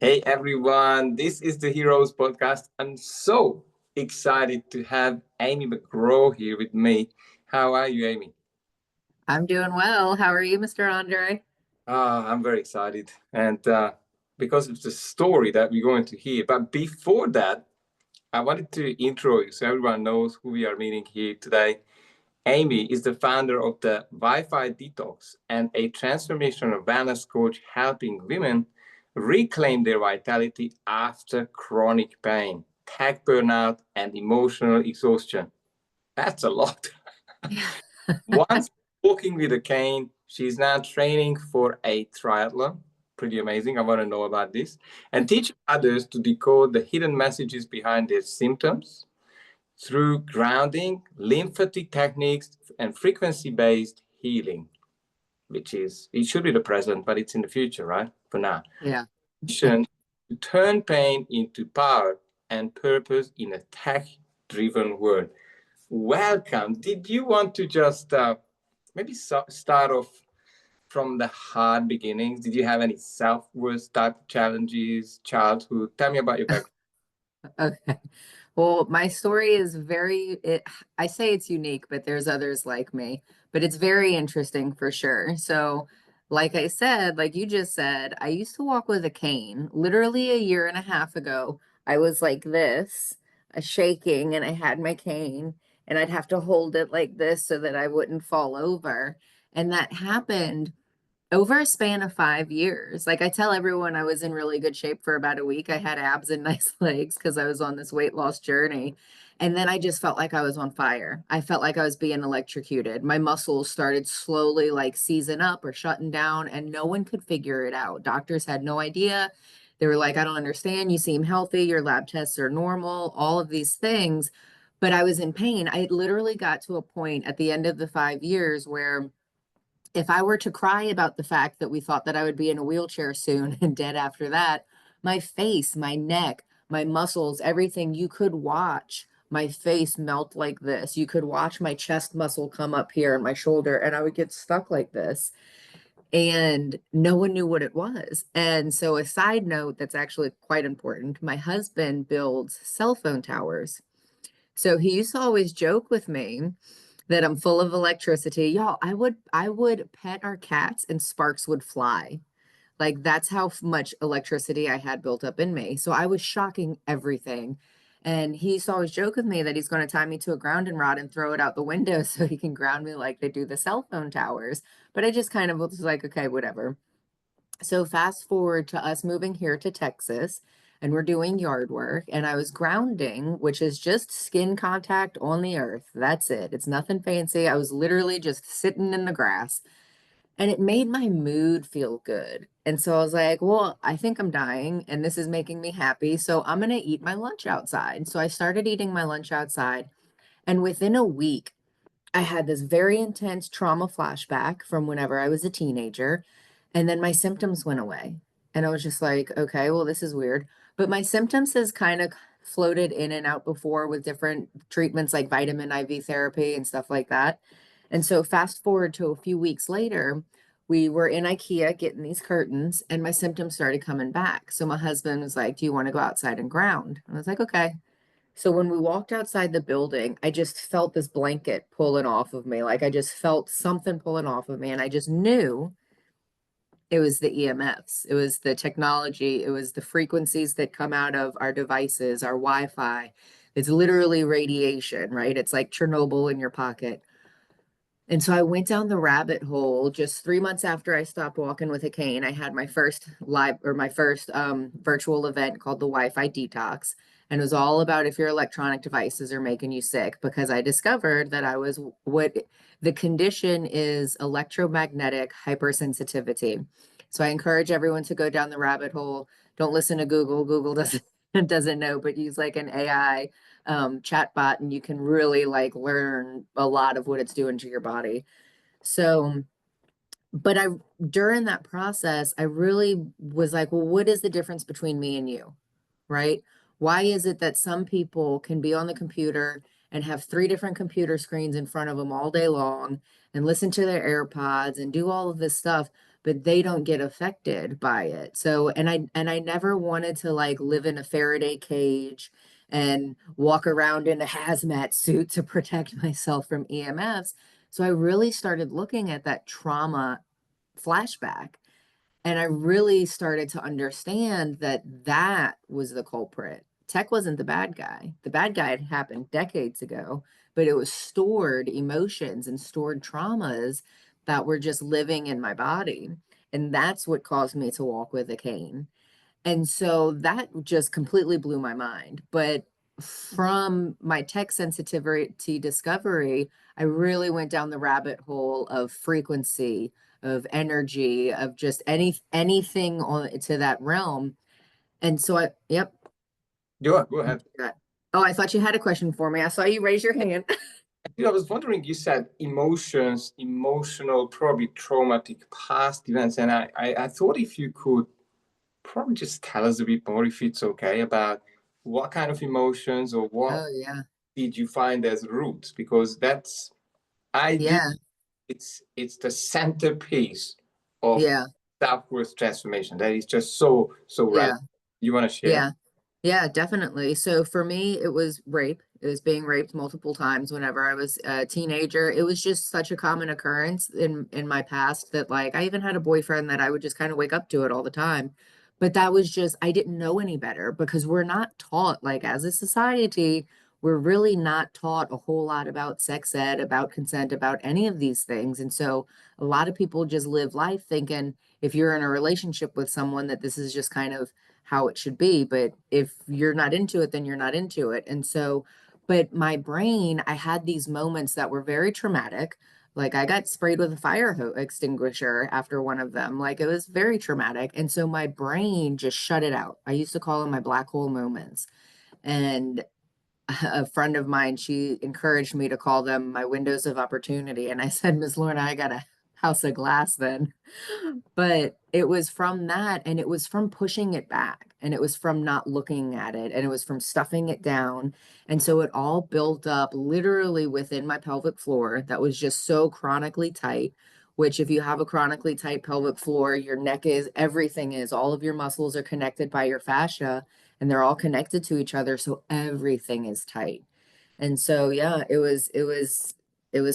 Hey everyone, this is the Heroes Podcast. I'm so excited to have Amy McGraw here with me. How are you, Amy? I'm doing well. How are you, Mr. Andre? I'm very excited, and because of the story that we're going to hear. But before that, I wanted to intro you so everyone knows who we are meeting here today. Amy is the founder of the Wi-Fi Detox and a transformational wellness coach helping women reclaim their vitality after chronic pain, tech burnout, and emotional exhaustion. That's a lot. Yeah. Once walking with a cane, she's now training for a triathlon. Pretty amazing. I want to know about this. And teaching others to decode the hidden messages behind their symptoms through grounding, lymphatic techniques, and frequency based healing, which is, it should be the present, but it's in the future, right? For now. Yeah. Mission to turn pain into power and purpose in a tech driven world. Welcome. Did you want to just maybe start off from the hard beginnings? Did you have any self worth type challenges, childhood? Tell me about your background. Okay. Well, my story is I say it's unique, but there's others like me, but it's very interesting for sure. So, like I said, like you just said, I used to walk with a cane. Literally a year and a half ago, I was like this, shaking, and I had my cane, and I'd have to hold it like this so that I wouldn't fall over. And that happened over a span of 5 years. Like I tell everyone, I was in really good shape for about a week. I had abs and nice legs because I was on this weight loss journey. And then I just felt like I was on fire. I felt like I was being electrocuted. My muscles started slowly like seizing up or shutting down, and no one could figure it out. Doctors had no idea. They were like, I don't understand. You seem healthy. Your lab tests are normal, all of these things. But I was in pain. I literally got to a point at the end of the 5 years where if I were to cry about the fact that we thought that I would be in a wheelchair soon and dead after that, my face, my neck, my muscles, everything you could watch my face melt like this. You could watch my chest muscle come up here and my shoulder, and I would get stuck like this. And no one knew what it was. And so, a side note that's actually quite important, my husband builds cell phone towers. So he used to always joke with me that I'm full of electricity. Y'all, I would pet our cats and sparks would fly. Like that's how much electricity I had built up in me. So I was shocking everything. And he used to always joke with me that he's going to tie me to a grounding rod and throw it out the window so he can ground me like they do the cell phone towers. But I just kind of was like, okay, whatever. So fast forward to us moving here to Texas, and we're doing yard work, and I was grounding, which is just skin contact on the earth. That's it. It's nothing fancy. I was literally just sitting in the grass, and it made my mood feel good. And so I was like, well, I think I'm dying and this is making me happy, so I'm going to eat my lunch outside. So I started eating my lunch outside, and within a week I had this very intense trauma flashback from whenever I was a teenager. And then my symptoms went away. And I was just like, okay, well, this is weird. But my symptoms has kind of floated in and out before with different treatments like vitamin IV therapy and stuff like that. And so fast forward to a few weeks later, we were in IKEA getting these curtains and my symptoms started coming back. So my husband was like, do you want to go outside and ground? I was like, okay. So when we walked outside the building, I just felt this blanket pulling off of me. Like I just felt something pulling off of me. And I just knew it was the EMFs, it was the technology, it was the frequencies that come out of our devices, our Wi Fi. It's literally radiation, right? It's like Chernobyl in your pocket. And so I went down the rabbit hole just 3 months after I stopped walking with a cane. I had my first live or my first virtual event called the Wi-Fi Detox. And it was all about if your electronic devices are making you sick, because I discovered that I was what the condition is electromagnetic hypersensitivity. So I encourage everyone to go down the rabbit hole. Don't listen to Google. Google doesn't doesn't know, but use like an AI chatbot and you can really like learn a lot of what it's doing to your body. So, but during that process, I really was like, well, what is the difference between me and you? Right? Why is it that some people can be on the computer and have three different computer screens in front of them all day long and listen to their AirPods and do all of this stuff? but they don't get affected by it. So, and I never wanted to like live in a Faraday cage and walk around in a hazmat suit to protect myself from EMFs. So I really started looking at that trauma flashback, and I really started to understand that that was the culprit. Tech wasn't the bad guy. The bad guy had happened decades ago, but it was stored emotions and stored traumas that were just living in my body. And that's what caused me to walk with a cane. And so that just completely blew my mind. But from my tech sensitivity discovery, I really went down the rabbit hole of frequency, of energy, of just anything on to that realm. And so yep. Go ahead. Oh, I thought you had a question for me. I saw you raise your hand. I was wondering, you said emotions, emotional, probably traumatic past events. And I thought if you could probably just tell us a bit more, if it's okay, about what kind of emotions or what Oh, yeah. did you find as roots? Because that's, I do, Yeah. it's the centerpiece of Yeah. self-worth transformation. That is just so relevant. Yeah. You want to share? Yeah. Yeah, definitely. So for me, it was rape. It was being raped multiple times whenever I was a teenager. It was just such a common occurrence in my past that like I even had a boyfriend that I would just kind of wake up to it all the time. But that was just I didn't know any better because we're not taught like as a society, we're really not taught a whole lot about sex ed, about consent, about any of these things. And so a lot of people just live life thinking if you're in a relationship with someone that this is just kind of how it should be. But if you're not into it, then you're not into it. And so, but my brain, I had these moments that were very traumatic. Like I got sprayed with a fire extinguisher after one of them. Like it was very traumatic. And so my brain just shut it out. I used to call them my black hole moments. And a friend of mine, she encouraged me to call them my windows of opportunity. And I said, Miss Lorna, I got a house of glass then. But it was from that, and it was from pushing it back, and it was from not looking at it, and it was from stuffing it down. And so it all built up literally within my pelvic floor that was just so chronically tight. Which, if you have a chronically tight pelvic floor, your neck is everything is all of your muscles are connected by your fascia and they're all connected to each other. So everything is tight. And so, yeah, it was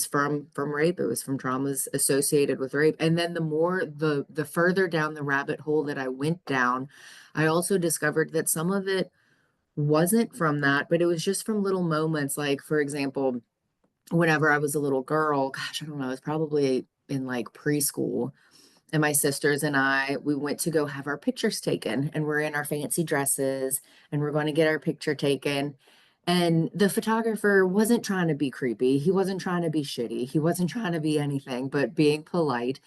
from rape. It was from traumas associated with rape. And then the further down the rabbit hole that I went down, I also discovered that some of it wasn't from that, but it was just from little moments. Like, for example, whenever I was a little girl, gosh, I don't know, I was probably in like preschool, and my sisters and I, we went to go have our pictures taken, and we're in our fancy dresses and we're going to get our picture taken. And the photographer wasn't trying to be creepy. He wasn't trying to be shitty. He wasn't trying to be anything but being polite.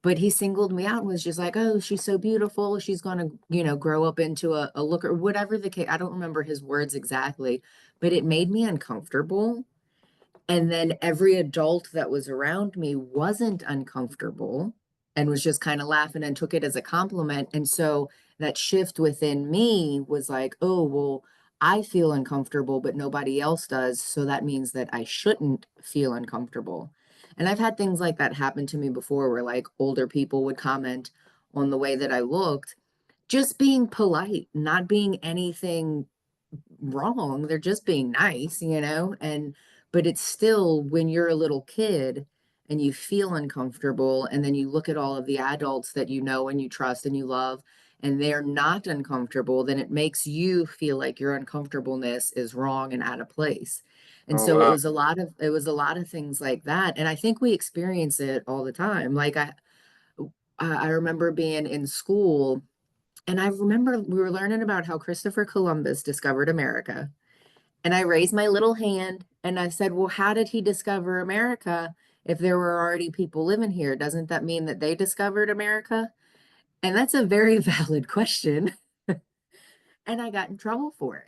But he singled me out and was just like, oh, she's so beautiful. She's going to, grow up into a looker, whatever the case. I don't remember his words exactly, but it made me uncomfortable. And then every adult that was around me wasn't uncomfortable and was just kind of laughing and took it as a compliment. And so that shift within me was like, oh, well, I feel uncomfortable, but nobody else does. So that means that I shouldn't feel uncomfortable. And I've had things like that happen to me before where like older people would comment on the way that I looked, just being polite, not being anything wrong. They're just being nice. And but it's still when you're a little kid and you feel uncomfortable and then you look at all of the adults that you know and you trust and you love and they're not uncomfortable, then it makes you feel like your uncomfortableness is wrong and out of place. And Oh, so it wow. was a lot of things like that. And I think we experience it all the time. Like I remember being in school and I remember we were learning about how Christopher Columbus discovered America. And I raised my little hand and I said, well, how did he discover America if there were already people living here? Doesn't that mean that they discovered America? And that's a very valid question. And I got in trouble for it.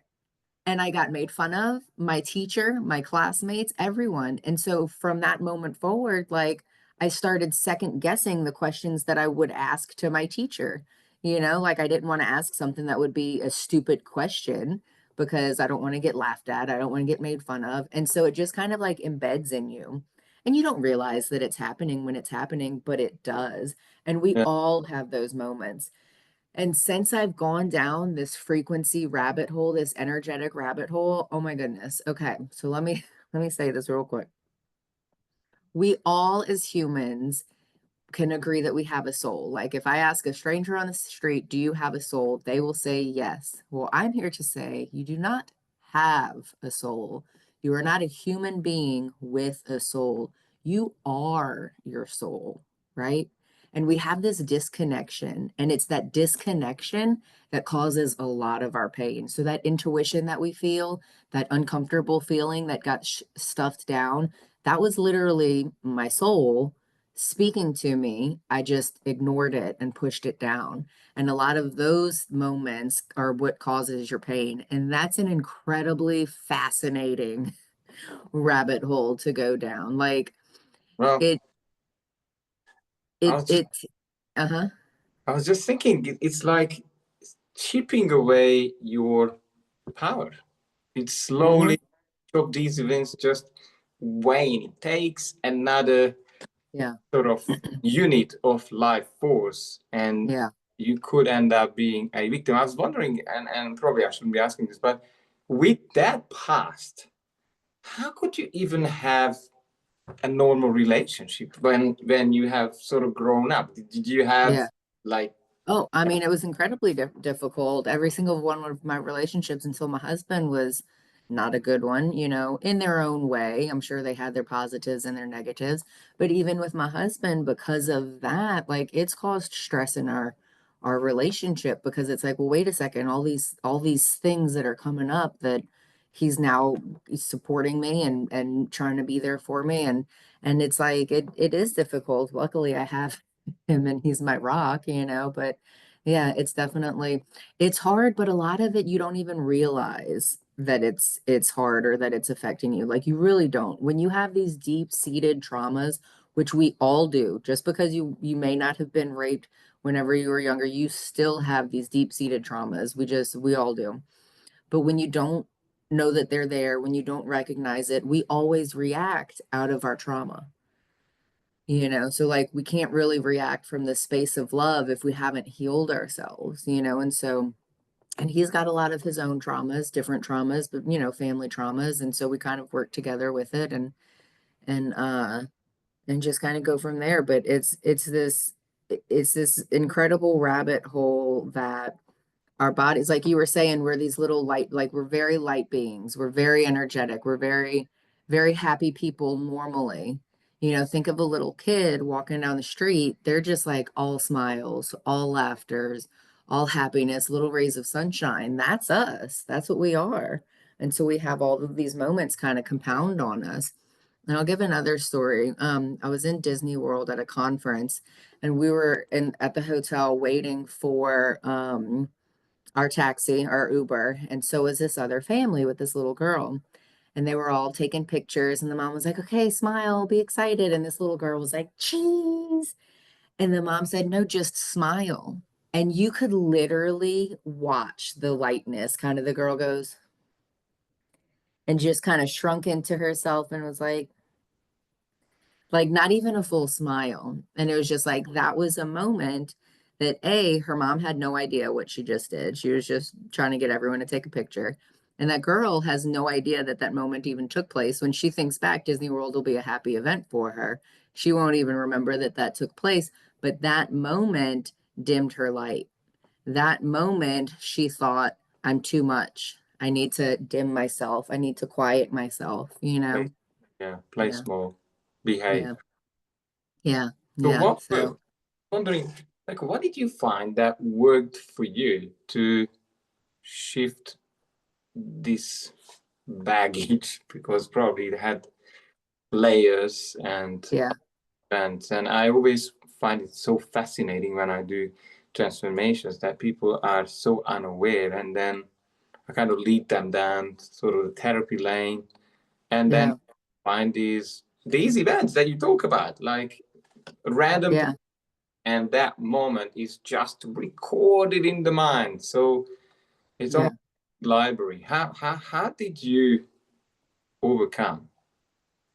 And I got made fun of, my teacher, my classmates, everyone. And so from that moment forward, like I started second guessing the questions that I would ask to my teacher. Like I didn't want to ask something that would be a stupid question because I don't want to get laughed at. I don't want to get made fun of. And so it just kind of like embeds in you. And you don't realize that it's happening when it's happening, but it does. And we Yeah. all have those moments. And since I've gone down this frequency rabbit hole, this energetic rabbit hole, oh my goodness. Okay, so let me say this real quick. We all as humans can agree that we have a soul. Like if I ask a stranger on the street, do you have a soul? They will say yes. Well, I'm here to say you do not have a soul. You are not a human being with a soul. You are your soul, right? And we have this disconnection, and it's that disconnection that causes a lot of our pain. So, that intuition that we feel, that uncomfortable feeling that got stuffed down, that was literally my soul speaking to me. I just ignored it and pushed it down. And a lot of those moments are what causes your pain. And that's an incredibly fascinating rabbit hole to go down. Like Well, it, I it, was just it, uh-huh. I was just thinking it's like chipping away your power. It's Mm-hmm. slowly of these events just wane. It takes another Yeah. sort of unit of life force, and Yeah. you could end up being a victim. I was wondering, and probably I shouldn't be asking this, but with that past, how could you even have a normal relationship when you have sort of grown up? Did you have Yeah. like Oh, I mean, it was incredibly difficult. Every single one of my relationships until my husband was not a good one, you know, in their own way. I'm sure they had their positives and their negatives, but even with my husband, because of that, like it's caused stress in our relationship because it's like, well, wait a second, all these things that are coming up that he's now supporting me and trying to be there for me and it's like it is difficult. Luckily, I have him and he's my rock, you know, but yeah, it's definitely it's hard, but a lot of it you don't even realize that it's hard or that it's affecting you. Like you really don't. When you have these deep-seated traumas, which we all do, just because you may not have been raped whenever you were younger, you still have these deep-seated traumas. We all do. But when you don't know that they're there, when you don't recognize it, we always react out of our trauma. You know, so like we can't really react from the space of love if we haven't healed ourselves, you know, and so, and he's got a lot of his own traumas, different traumas, but you know, family traumas. And so we kind of work together with it and, and just kind of go from there. But it's this incredible rabbit hole that our bodies, like you were saying, we're these little light, like we're very light beings. We're very energetic. We're very, very happy people normally. You know, think of a little kid walking down the street. They're just like all smiles, all laughters, all happiness, little rays of sunshine. That's us. That's what we are. And so we have all of these moments kind of compound on us. And I'll give another story. I was in Disney World at a conference, and we were in at the hotel waiting for our taxi, our Uber, and so was this other family with this little girl. And they were all taking pictures, and the mom was like, okay, smile, be excited. And this little girl was like, cheese. And the mom said, no, just smile. And you could literally watch the lightness. Kind of the girl goes and just kind of shrunk into herself and was like not even a full smile. And it was just like that was a moment that her mom had no idea what she just did. She was just trying to get everyone to take a picture. And that girl has no idea that that moment even took place. When she thinks back, Disney World will be a happy event for her. She won't even remember that that took place. But that moment dimmed her light. That moment, she thought, I'm too much. I need to dim myself. I need to quiet myself, you play, know? yeah, play Yeah. small, behave? Yeah. Yeah, So yeah. what were So, wondering, like, what did you find that worked for you to shift this baggage? Because probably it had layers yeah, and I always find it so fascinating when I do transformations that people are so unaware, and then I kind of lead them down sort of the therapy lane, and then yeah, find these events that you talk about, like random, yeah, and that moment is just recorded in the mind. So it's yeah. almost like library. How did you overcome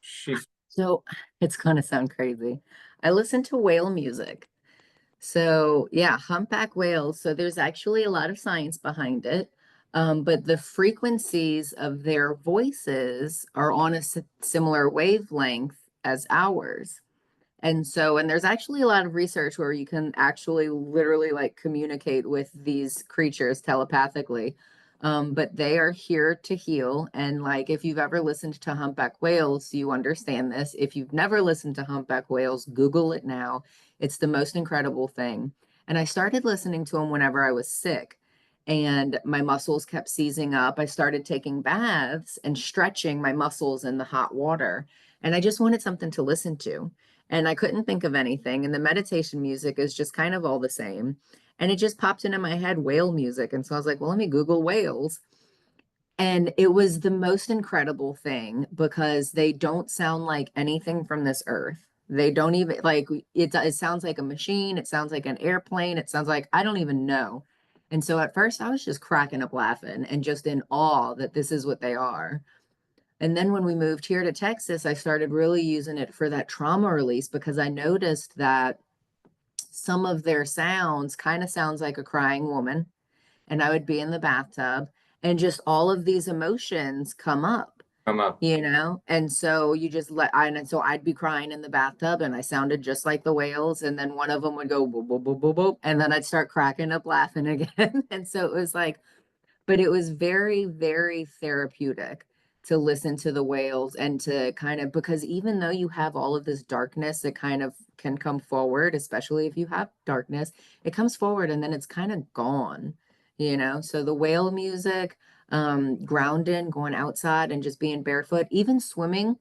shift? So it's going to sound crazy. I listen to whale music. So yeah, humpback whales. So there's actually a lot of science behind it. But the frequencies of their voices are on a similar wavelength as ours. And so, and there's actually a lot of research where you can actually literally like communicate with these creatures telepathically. But they are here to heal. And like, if you've ever listened to humpback whales, you understand this. If you've never listened to humpback whales, Google it now. It's the most incredible thing. And I started listening to them whenever I was sick and my muscles kept seizing up. I started taking baths and stretching my muscles in the hot water. And I just wanted something to listen to and I couldn't think of anything. And the meditation music is just kind of all the same. And it just popped into my head whale music. And so I was like, well, let me Google whales. And it was the most incredible thing because they don't sound like anything from this earth. They don't even like it sounds like a machine, it sounds like an airplane, it sounds like I don't even know. And so at first I was just cracking up laughing and just in awe that this is what they are. And then when we moved here to Texas, I started really using it for that trauma release because I noticed that some of their sounds kind of sounds like a crying woman. And I would be in the bathtub and just all of these emotions come up, Come up. you know? And so you just and so I'd be crying in the bathtub and I sounded just like the whales. And then one of them would go, boop, boop, boop, boop, boop. And then I'd start cracking up laughing again. And so it was like, but it was very, very therapeutic to listen to the whales and to kind of because even though you have all of this darkness that kind of can come forward, especially if you have darkness, it comes forward and then it's kind of gone, you know. So the whale music, grounding, going outside and just being barefoot, even swimming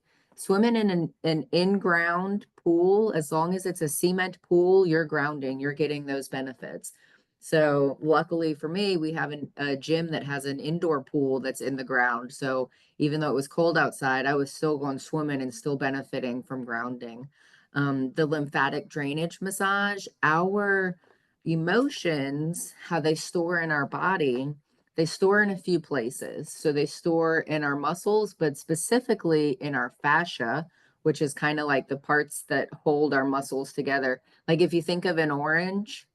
in an in-ground pool, as long as it's a cement pool, you're grounding, you're getting those benefits. So luckily for me, we have a gym that has an indoor pool that's in the ground. So even though it was cold outside, I was still going swimming and still benefiting from grounding. The lymphatic drainage massage, our emotions, how they store in our body, they store in a few places. So they store in our muscles, but specifically in our fascia, which is kind of like the parts that hold our muscles together. Like if you think of an orange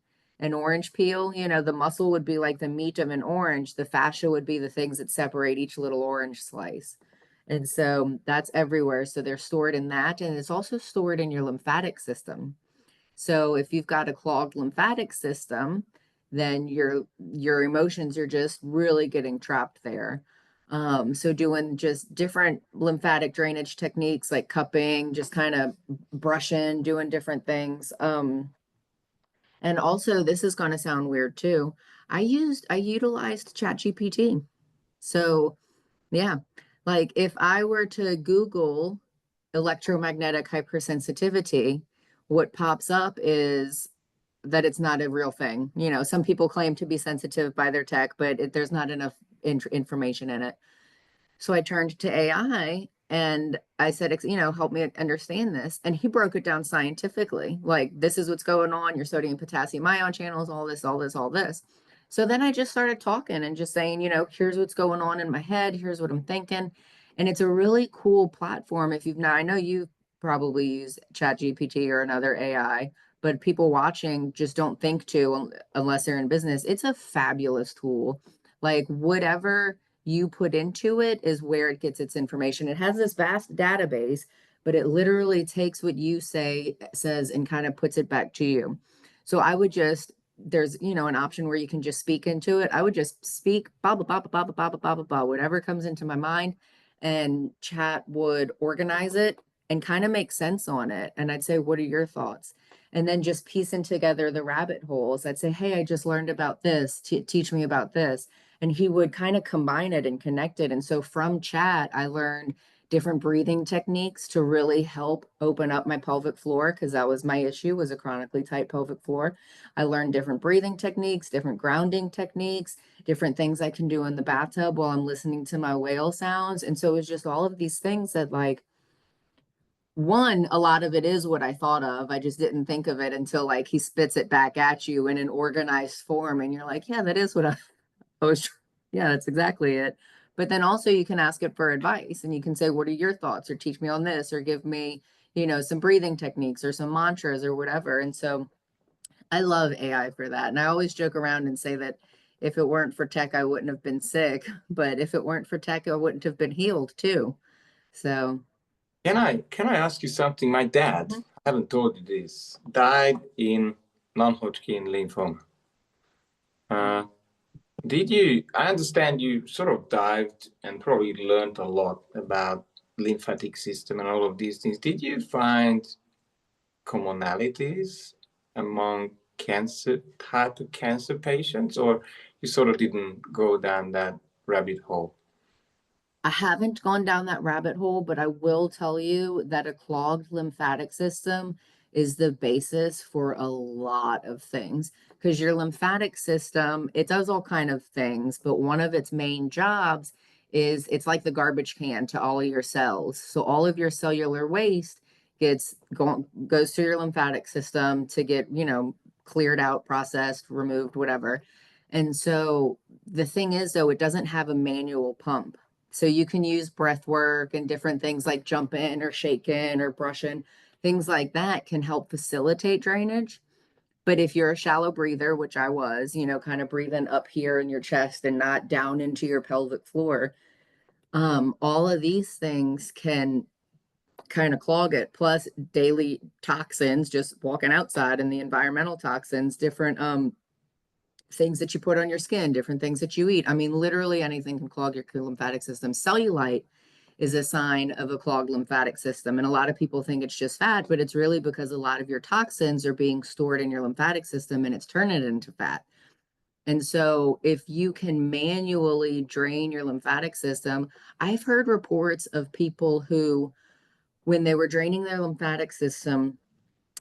peel, you know, the muscle would be like the meat of an orange. The fascia would be the things that separate each little orange slice. And so that's everywhere. So they're stored in that. And it's also stored in your lymphatic system. So if you've got a clogged lymphatic system, then your emotions are just really getting trapped there. So doing just different lymphatic drainage techniques like cupping, just kind of brushing, doing different things. And also, this is going to sound weird too. I utilized ChatGPT. So, yeah, like if I were to Google electromagnetic hypersensitivity, what pops up is that it's not a real thing. You know, some people claim to be sensitive by their tech, but there's not enough information in it. So I turned to AI and I said, you know, help me understand this. And he broke it down scientifically. Like, this is what's going on, your sodium potassium ion channels, all this, all this, all this. So then I just started talking and just saying, you know, here's what's going on in my head, here's what I'm thinking. And it's a really cool platform. If you've now, I know you probably use ChatGPT or another AI, but people watching just don't think to unless they're in business. It's a fabulous tool. Like, whatever you put into it is where it gets its information. It has this vast database, but it literally takes what you says and kind of puts it back to you. So I would just there's an option where you can just speak into it. I would just speak blah blah blah blah blah blah blah blah blah whatever comes into my mind, and chat would organize it and kind of make sense on it. And I'd say, what are your thoughts? And then just piecing together the rabbit holes. I'd say, hey, I just learned about this. Teach me about this, and he would kind of combine it and connect it. And so from chat, I learned different breathing techniques to really help open up my pelvic floor because that was my issue, was a chronically tight pelvic floor. I learned different breathing techniques, different grounding techniques, different things I can do in the bathtub while I'm listening to my whale sounds. And so it was just all of these things that like one, a lot of it is what I thought of. I just didn't think of it until like he spits it back at you in an organized form. And you're like, yeah, that is what I was, yeah, that's exactly it. But then also you can ask it for advice and you can say, what are your thoughts or teach me on this or give me, some breathing techniques or some mantras or whatever. And so I love AI for that. And I always joke around and say that if it weren't for tech, I wouldn't have been sick. But if it weren't for tech, I wouldn't have been healed too. So, Can I ask you something? My dad, mhm. I haven't told you this, died in non-Hodgkin lymphoma. Uh, I understand you sort of dived and probably learned a lot about lymphatic system and all of these things. Did you find commonalities among cancer type of cancer patients, or you sort of didn't go down that rabbit hole? I haven't gone down that rabbit hole, but I will tell you that a clogged lymphatic system is the basis for a lot of things because your lymphatic system, it does all kind of things, but one of its main jobs is it's like the garbage can to all of your cells. So all of your cellular waste goes to your lymphatic system to get, cleared out, processed, removed, whatever. And so the thing is though, it doesn't have a manual pump. So you can use breath work and different things like jumping or shaking or brushing. Things like that can help facilitate drainage. But if you're a shallow breather, which I was, kind of breathing up here in your chest and not down into your pelvic floor, all of these things can kind of clog it. Plus daily toxins, just walking outside and the environmental toxins, different things that you put on your skin, different things that you eat. I mean, literally anything can clog your lymphatic system. Cellulite is a sign of a clogged lymphatic system. And a lot of people think it's just fat, but it's really because a lot of your toxins are being stored in your lymphatic system and it's turning it into fat. And so if you can manually drain your lymphatic system, I've heard reports of people who, when they were draining their lymphatic system,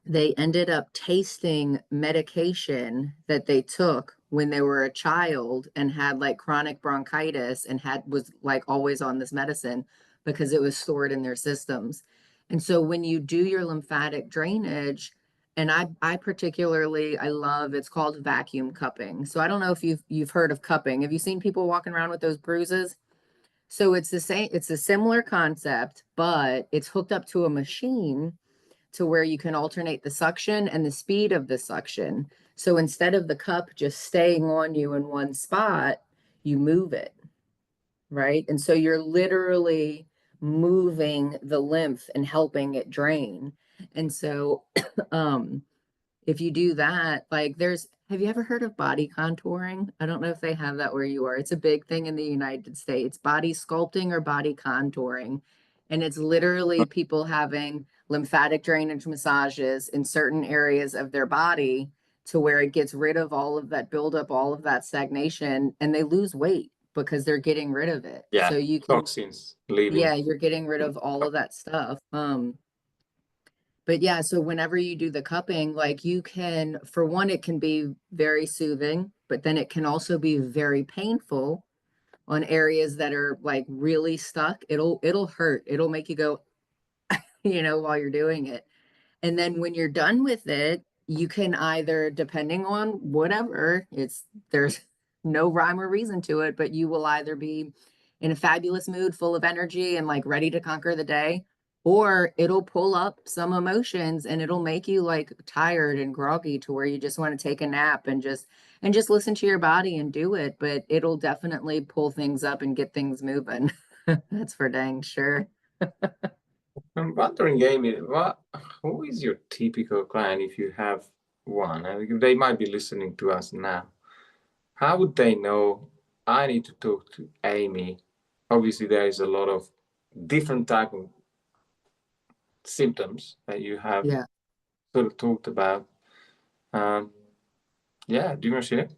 they ended up tasting medication that they took when they were a child and had like chronic bronchitis and was like always on this medicine because it was stored in their systems. And so when you do your lymphatic drainage, and I particularly I love it's called vacuum cupping. So I don't know if you've heard of cupping. Have you seen people walking around with those bruises? So it's the same, it's a similar concept, but it's hooked up to a machine to where you can alternate the suction and the speed of the suction. So instead of the cup just staying on you in one spot, you move it, right? And so you're literally moving the lymph and helping it drain. And so if you do that, like have you ever heard of body contouring? I don't know if they have that where you are. It's a big thing in the United States, body sculpting or body contouring. And it's literally people having lymphatic drainage massages in certain areas of their body to where it gets rid of all of that buildup, all of that stagnation, and they lose weight because they're getting rid of it. Yeah, So you can, toxins leaving. yeah, you're getting rid of all of that stuff. But yeah, so whenever you do the cupping, like you can, for one, it can be very soothing, but then it can also be very painful on areas that are like really stuck. It'll hurt. It'll make you go, while you're doing it. And then when you're done with it, you can either, depending on whatever, there's no rhyme or reason to it, but you will either be in a fabulous mood, full of energy and like ready to conquer the day, or it'll pull up some emotions and it'll make you like tired and groggy to where you just want to take a nap and just listen to your body and do it. But it'll definitely pull things up and get things moving. That's for dang sure. I'm wondering, Amy, who is your typical client if you have one? I mean, they might be listening to us now. How would they know I need to talk to Amy? Obviously, there is a lot of different type of symptoms that you have Yeah. sort of talked about. Um, yeah, do you want to share?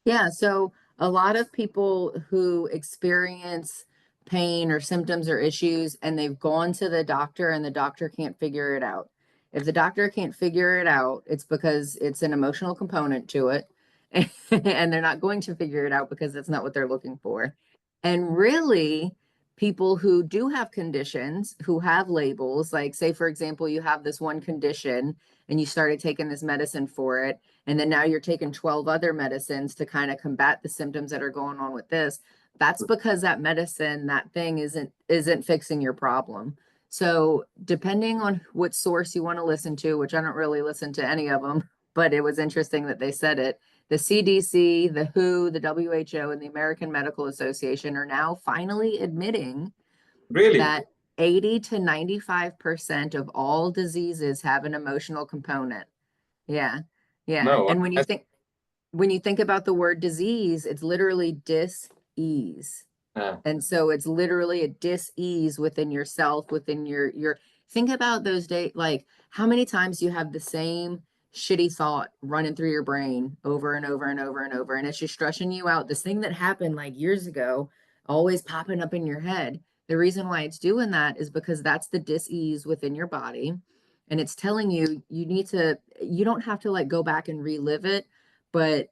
Yeah, so a lot of people who experience pain or symptoms or issues and they've gone to the doctor and the doctor can't figure it out. If the doctor can't figure it out, it's because it's an emotional component to it. And they're not going to figure it out because that's not what they're looking for. And really, people who do have conditions, who have labels, like say, for example, you have this one condition and you started taking this medicine for it and then now you're taking 12 other medicines to kind of combat the symptoms that are going on with this. That's because that medicine, that thing isn't fixing your problem. So depending on what source you want to listen to, which I don't really listen to any of them, but it was interesting that they said it. The CDC, the WHO, the WHO, and the American Medical Association are now finally admitting Really? that 80 to 95% of all diseases have an emotional component. Yeah. Yeah. No. And when you think about the word disease, it's literally dis-ease. Uh, And so it's literally a dis-ease within yourself, within your think about those days, like how many times you have the same shitty thought running through your brain over and over and over and over, and it's just stressing you out. This thing that happened like years ago, always popping up in your head. The reason why it's doing that is because that's the dis-ease within your body. And it's telling you you don't have to like go back and relive it, but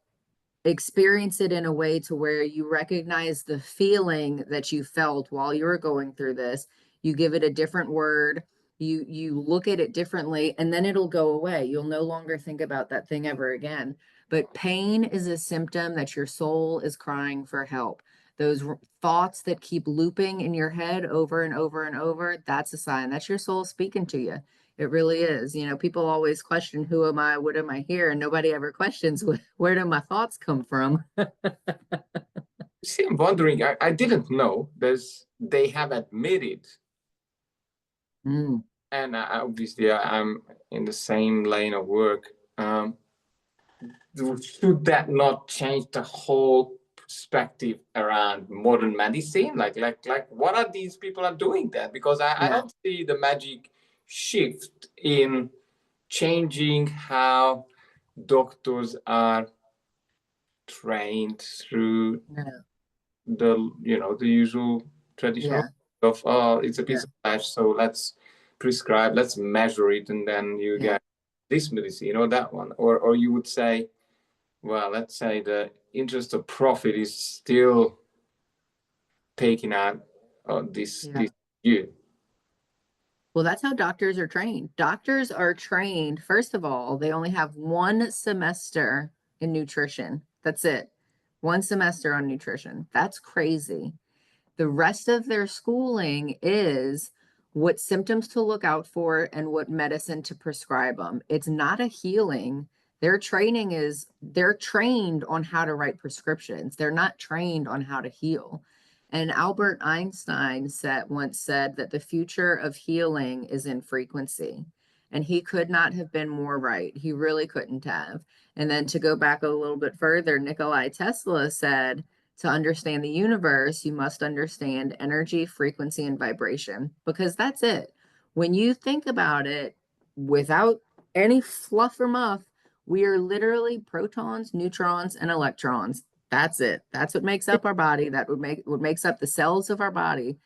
experience it in a way to where you recognize the feeling that you felt while you were going through this. You give it a different word, you look at it differently, and then it'll go away. You'll no longer think about that thing ever again. But pain is a symptom that your soul is crying for help. Those thoughts that keep looping in your head over and over and over, that's a sign. That's your soul speaking to you. It really is. You know, people always question, who am I? What am I here? And nobody ever questions, where do my thoughts come from? see, I'm wondering. I didn't know they have admitted, Mm, and obviously I'm in the same lane of work. Should that not change the whole perspective around modern medicine? Like, what are these people are doing that? Because I yeah. don't see the magic shift in changing how doctors are trained through Yeah. the usual traditional Yeah. of, oh, it's a Yeah. piece of flesh, so let's prescribe, let's measure it, and then you Yeah. get this medicine or that one. Or you would say, well, let's say the interest of profit is still taking out this Yeah. view. Well, that's how doctors are trained. Doctors are trained, first of all, they only have 1 semester in nutrition. That's it. 1 semester on nutrition. That's crazy. The rest of their schooling is what symptoms to look out for and what medicine to prescribe them. It's not a healing. They're trained on how to write prescriptions. They're not trained on how to heal. And Albert Einstein once said that the future of healing is in frequency. And he could not have been more right. He really couldn't have. And then to go back a little bit further, Nikolai Tesla said, to understand the universe, you must understand energy, frequency, and vibration, because that's it. When you think about it, without any fluff or muff, we are literally protons, neutrons, and electrons. That's it. That's what makes up our body. That would make what makes up the cells of our body.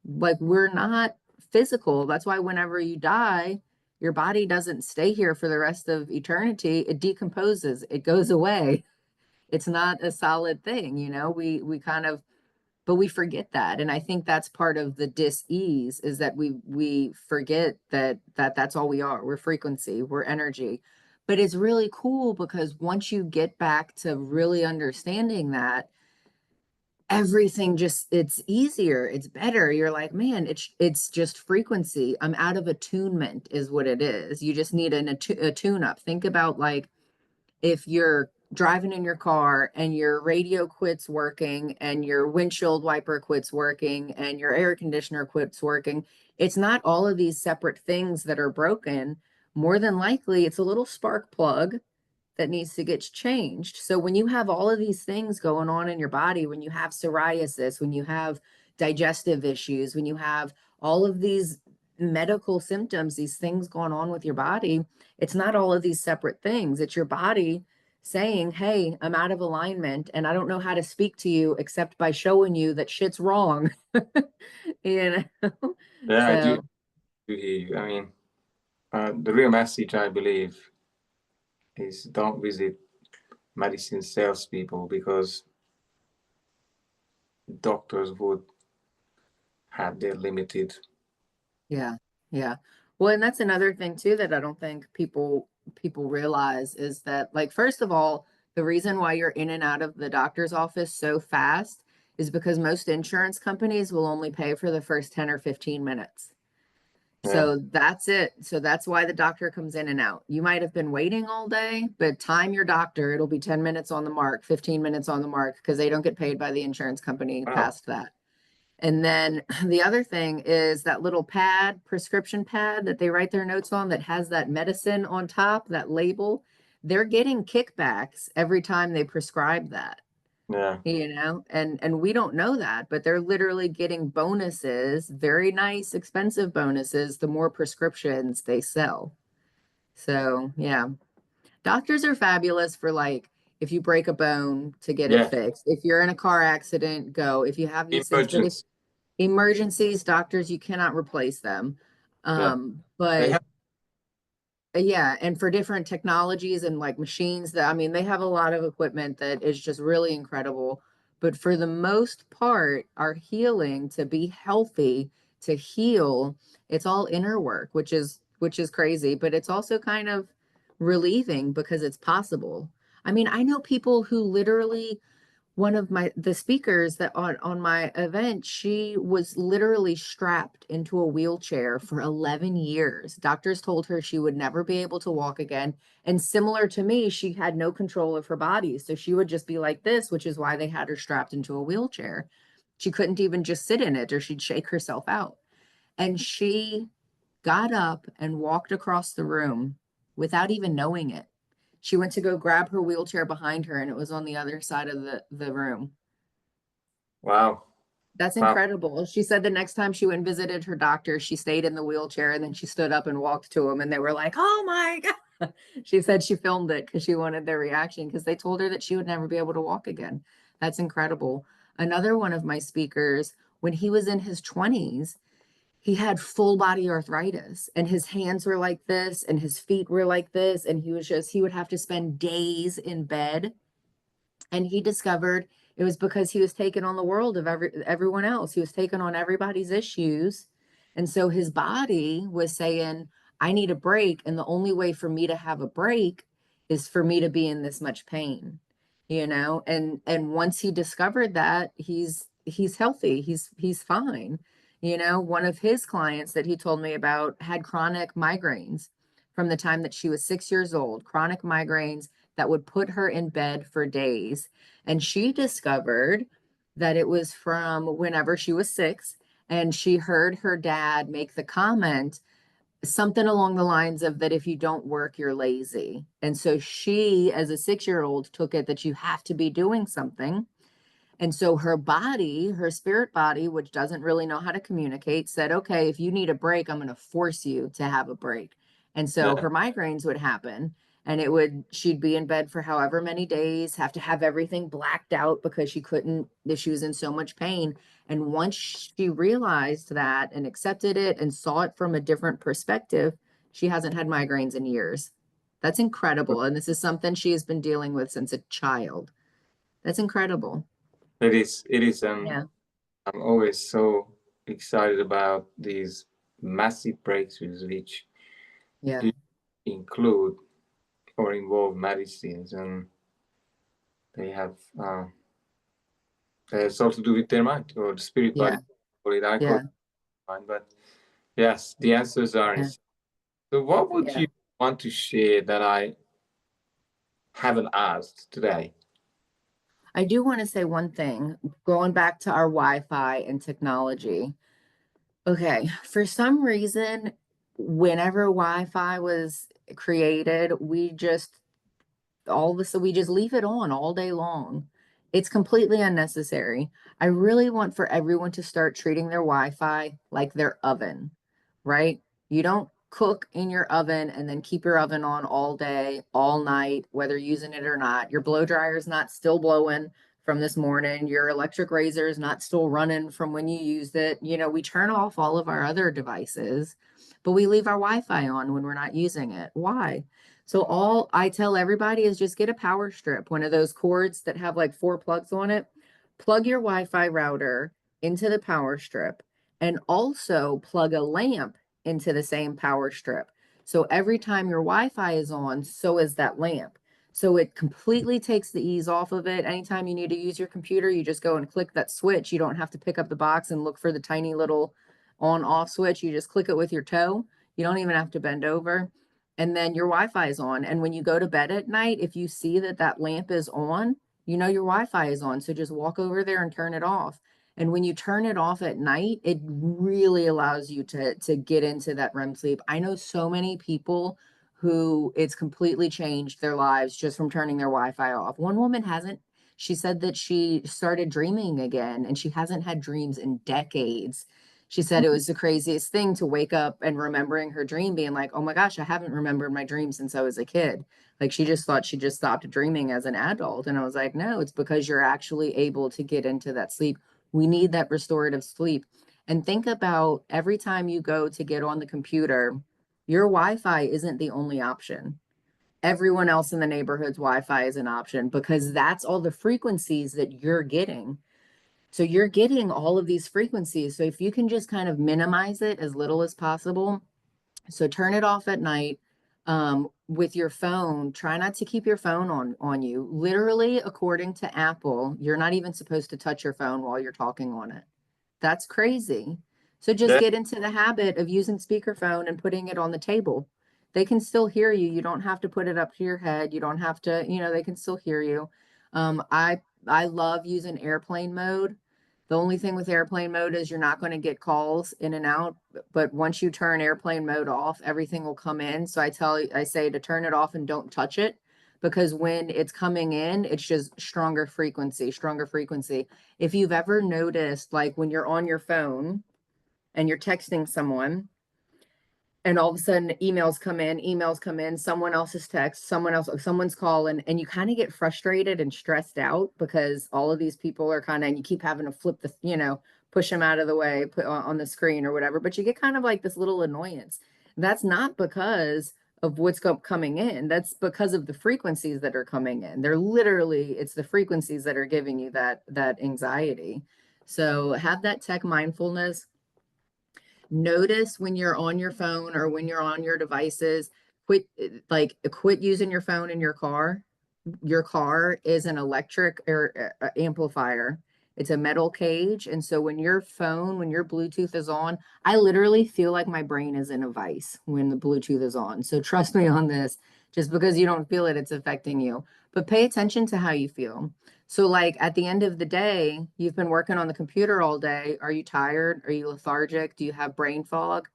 Like, we're not physical. That's why whenever you die, your body doesn't stay here for the rest of eternity. It decomposes. It goes away. It's not a solid thing, we kind of, but we forget that. And I think that's part of the dis-ease, is that we forget that's all we are. We're frequency, we're energy. But it's really cool because once you get back to really understanding that, everything just, it's easier, it's better. You're like, man, it's just frequency. I'm out of attunement is what it is. You just need a tune up. Think about, like, if you're driving in your car and your radio quits working and your windshield wiper quits working and your air conditioner quits working, it's not all of these separate things that are broken. More than likely, it's a little spark plug that needs to get changed. So when you have all of these things going on in your body, when you have psoriasis, when you have digestive issues, when you have all of these medical symptoms, these things going on with your body, it's not all of these separate things. It's your body saying, hey, I'm out of alignment and I don't know how to speak to you except by showing you that shit's wrong. you know? Yeah, I do So hear you. I mean, the real message, I believe, is don't visit medicine salespeople, because doctors would have their limited. yeah, yeah. Well, and that's another thing too that I don't think people realize is that, like, first of all, the reason why you're in and out of the doctor's office so fast is because most insurance companies will only pay for the first 10 or 15 minutes. Yeah. So that's it. So that's why the doctor comes in and out. You might have been waiting all day, but time your doctor, it'll be 10 minutes on the mark, 15 minutes on the mark, because they don't get paid by the insurance company Wow. past that. And then the other thing is that little pad, prescription pad that they write their notes on that has that medicine on top, that label. They're getting kickbacks every time they prescribe that, Yeah. and we don't know that, but they're literally getting bonuses, very nice, expensive bonuses, the more prescriptions they sell. So, yeah, doctors are fabulous for like if you break a bone to get it Yeah. fixed. If you're in a car accident, go. If you have these things, but if Emergency. emergencies, doctors, you cannot replace them. Yeah. They But have. yeah, and for different technologies and like machines that, I mean, they have a lot of equipment that is just really incredible. But for the most part, our healing to be healthy, to heal, it's all inner work, which is crazy, but it's also kind of relieving because it's possible. I mean, I know people who literally, one of the speakers that on my event, she was literally strapped into a wheelchair for 11 years. Doctors told her she would never be able to walk again, and similar to me, she had no control of her body, so she would just be like this, which is why they had her strapped into a wheelchair. She couldn't even just sit in it or she'd shake herself out. And she got up and walked across the room without even knowing it. She went to go grab her wheelchair behind her, and it was on the other side of the room. Wow. That's Wow. incredible. She said the next time she went and visited her doctor, she stayed in the wheelchair and then she stood up and walked to him, and they were like, "Oh my God." She said she filmed it because she wanted their reaction because they told her that she would never be able to walk again. That's incredible. Another one of my speakers, when he was in his 20s, he had full body arthritis and his hands were like this and his feet were like this. And he would have to spend days in bed, and he discovered it was because he was taking on the world of everyone else. He was taking on everybody's issues. And so his body was saying, I need a break. And the only way for me to have a break is for me to be in this much pain, and once he discovered that, he's healthy. He's fine. One of his clients that he told me about had chronic migraines from the time that she was 6 years old, chronic migraines that would put her in bed for days. And she discovered that it was from whenever she was 6. And she heard her dad make the comment, something along the lines of that if you don't work, you're lazy. And so she, as a 6 year old, took it that you have to be doing something. And so her body, her spirit body, which doesn't really know how to communicate, said, okay, if you need a break, I'm going to force you to have a break. And so Yeah. her migraines would happen, and she'd be in bed for however many days, have to have everything blacked out because she was in so much pain. And once she realized that and accepted it and saw it from a different perspective, she hasn't had migraines in years. That's incredible. And this is something she has been dealing with since a child. That's incredible. It is. It is. Yeah. I'm always so excited about these massive breakthroughs which Yeah. do include or involve medicines, and they have it's all to do with their mind or the spirit body. Yeah. Call it, I call it Yeah. mind, but yes, the answers are Yeah. insane. So, what would Yeah. you want to share that I haven't asked today? I do want to say one thing, going back to our Wi-Fi and technology. Okay. For some reason, whenever Wi-Fi was created, we just leave it on all day long. It's completely unnecessary. I really want for everyone to start treating their Wi-Fi like their oven, right? You don't cook in your oven and then keep your oven on all day, all night, whether using it or not. Your blow dryer is not still blowing from this morning. Your electric razor is not still running from when you used it. We turn off all of our other devices, but we leave our Wi-Fi on when we're not using it. Why? So all I tell everybody is just get a power strip, one of those cords that have like 4 plugs on it. Plug your Wi-Fi router into the power strip, and also plug a lamp into the same power strip. So every time your Wi-Fi is on, so is that lamp. So it completely takes the ease off of it. Anytime you need to use your computer, you just go and click that switch. You don't have to pick up the box and look for the tiny little on off switch. You just click it with your toe. You don't even have to bend over. And then your Wi-Fi is on. And when you go to bed at night, if you see that that lamp is on, you know your Wi-Fi is on. So just walk over there and turn it off. And when you turn it off at night, it really allows you to get into that REM sleep. I know so many people who it's completely changed their lives just from turning their Wi-Fi off. One woman hasn't, she said that she started dreaming again and she hasn't had dreams in decades. She said it was the craziest thing to wake up and remembering her dream being like, oh my gosh, I haven't remembered my dream since I was a kid. Like she just thought she just stopped dreaming as an adult. And I was like, no, it's because you're actually able to get into that sleep. We need that restorative sleep. And think about every time you go to get on the computer, your Wi-Fi isn't the only option. Everyone else in the neighborhood's Wi-Fi is an option because that's all the frequencies that you're getting. So you're getting all of these frequencies. So if you can just kind of minimize it as little as possible. So turn it off at night. With your phone, try not to keep your phone on you. Literally, according to Apple, you're not even supposed to touch your phone while you're talking on it. That's crazy. So just Yeah, get into the habit of using speakerphone and putting it on the table. They can still hear you. You don't have to put it up to your head. You don't have to, they can still hear you. I love using airplane mode. The only thing with airplane mode is you're not going to get calls in and out, but once you turn airplane mode off, everything will come in. So I say to turn it off and don't touch it because when it's coming in, it's just stronger frequency, stronger frequency. If you've ever noticed, like when you're on your phone and you're texting someone, and all of a sudden emails come in, someone else's text, someone's calling, and you kind of get frustrated and stressed out because all of these people are kind of, and you keep having to flip the, push them out of the way, put on the screen or whatever, but you get kind of like this little annoyance. That's not because of what's coming in. That's because of the frequencies that are coming in. They're literally, it's the frequencies that are giving you that anxiety. So have that tech mindfulness. Notice when you're on your phone or when you're on your devices, quit using your phone in your car. Your car is an electric or amplifier. It's a metal cage. And so when your phone, when your Bluetooth is on, I literally feel like my brain is in a vice when the Bluetooth is on. So trust me on this. Just because you don't feel it, it's affecting you. But pay attention to how you feel. So, like at the end of the day, you've been working on the computer all day. Are you tired? Are you lethargic? Do you have brain fog?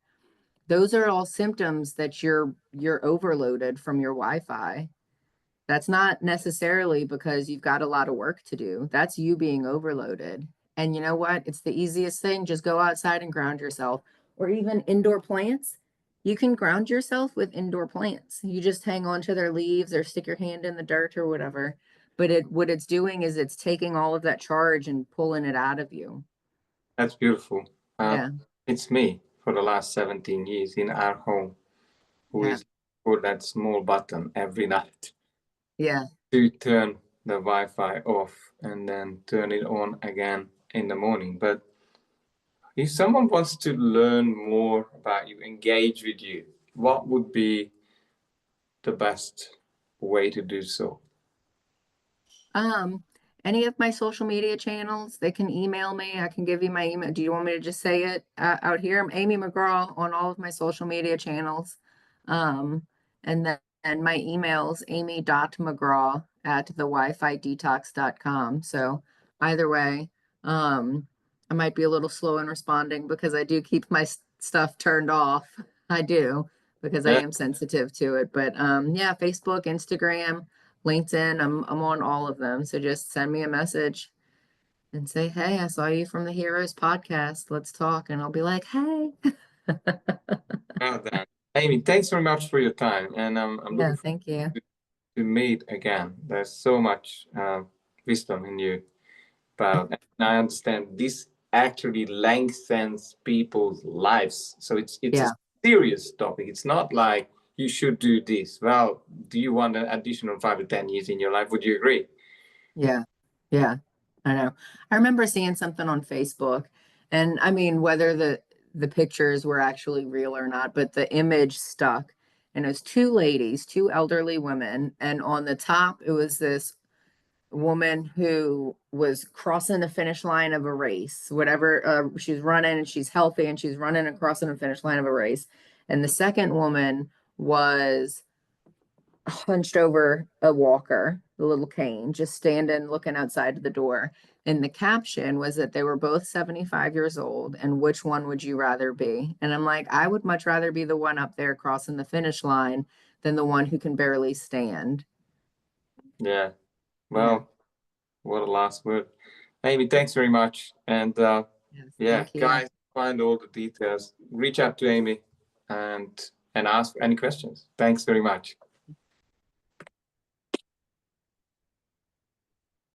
Those are all symptoms that you're overloaded from your Wi-Fi. That's not necessarily because you've got a lot of work to do. That's you being overloaded. And you know what? It's the easiest thing. Just go outside and ground yourself. Or even indoor plants. You can ground yourself with indoor plants. You just hang on to their leaves or stick your hand in the dirt or whatever. But what it's doing is it's taking all of that charge and pulling it out of you. that's beautiful. Uh, Yeah. it's me for the last 17 years in our home who Yeah. is for that small button every night Yeah. to turn the Wi-Fi off and then turn it on again in the morning. But if someone wants to learn more about you, engage with you, what would be the best way to do so? Um, any of my social media channels, they can email me. I can give you my email. Do you want me to just say it out here? I'm Amy McGraw on all of my social media channels. Um, and then and my email's amy.mcgraw at thewifi-detox.com. So either way, I might be a little slow in responding because I do keep my stuff turned off. I do because I Yeah, am sensitive to it. But yeah, Facebook, Instagram, LinkedIn, I'm on all of them. So just send me a message and say, "Hey, I saw you from the Heroes podcast. Let's talk." And I'll be like, "Hey." well done. Amy, thanks very much for your time, and I'm Yeah, looking forward thank you. to meet again. There's so much wisdom in you about, and I understand this actually lengthens people's lives. So it's a Yeah. serious topic. It's not like you should do this. Well, do you want an additional 5 to 10 years in your life? Would you agree? Yeah. Yeah. I know. I remember seeing something on Facebook, and I mean whether the pictures were actually real or not, but the image stuck. And it was two ladies, two elderly women, and on the top it was this woman who was crossing the finish line of a race, whatever, she's running and she's healthy and she's running and crossing the finish line of a race. And the second woman was hunched over a walker, the little cane, just standing looking outside the door. And the caption was that they were both 75 years old, and which one would you rather be? And I'm like, I would much rather be the one up there crossing the finish line than the one who can barely stand. Yeah. Yeah. Well, what a last word. Amy, thanks very much. And Yes, yeah, thank you. guys, find all the details. Reach out to Amy and ask any questions. Thanks very much.